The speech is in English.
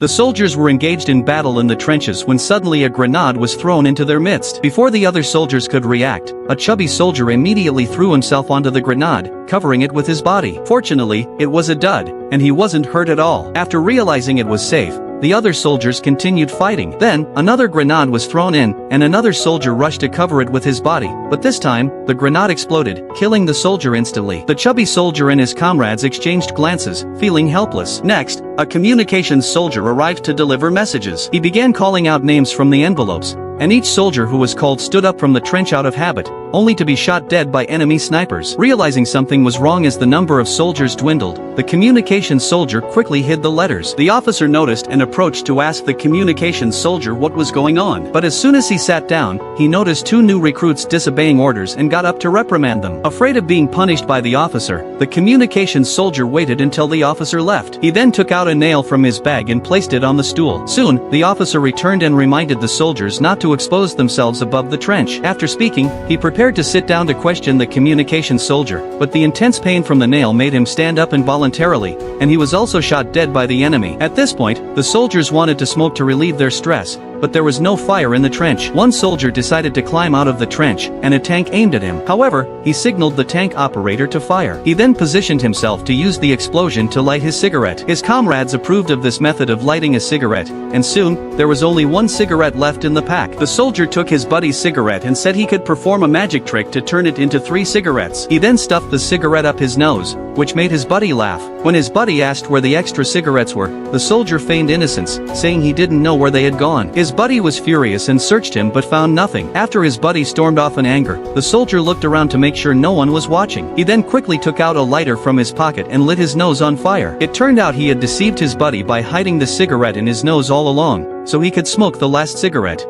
The soldiers were engaged in battle in the trenches when suddenly a grenade was thrown into their midst. Before the other soldiers could react, a chubby soldier immediately threw himself onto the grenade, covering it with his body. Fortunately, it was a dud, and he wasn't hurt at all. After realizing it was safe, the other soldiers continued fighting. Then, another grenade was thrown in, and another soldier rushed to cover it with his body, but this time, the grenade exploded, killing the soldier instantly. The chubby soldier and his comrades exchanged glances, feeling helpless. Next, a communications soldier arrived to deliver messages. He began calling out names from the envelopes, and each soldier who was called stood up from the trench out of habit, only to be shot dead by enemy snipers. Realizing something was wrong as the number of soldiers dwindled, the communications soldier quickly hid the letters. The officer noticed and approached to ask the communications soldier what was going on. But as soon as he sat down, he noticed two new recruits disobeying orders and got up to reprimand them. Afraid of being punished by the officer, the communications soldier waited until the officer left. He then took out a nail from his bag and placed it on the stool. Soon, the officer returned and reminded the soldiers not to expose themselves above the trench. After speaking, he prepared to sit down to question the communications soldier, but the intense pain from the nail made him stand up involuntarily, and he was also shot dead by the enemy. At this point, the soldiers wanted to smoke to relieve their stress, but there was no fire in the trench. One soldier decided to climb out of the trench, and a tank aimed at him. However, he signaled the tank operator to fire. He then positioned himself to use the explosion to light his cigarette. His comrades approved of this method of lighting a cigarette, and soon, there was only one cigarette left in the pack. The soldier took his buddy's cigarette and said he could perform a magic trick to turn it into 3 cigarettes. He then stuffed the cigarette up his nose, which made his buddy laugh. When his buddy asked where the extra cigarettes were, the soldier feigned innocence, saying he didn't know where they had gone. His buddy was furious and searched him but found nothing. After his buddy stormed off in anger, the soldier looked around to make sure no one was watching. He then quickly took out a lighter from his pocket and lit his nose on fire. It turned out he had deceived his buddy by hiding the cigarette in his nose all along, so he could smoke the last cigarette.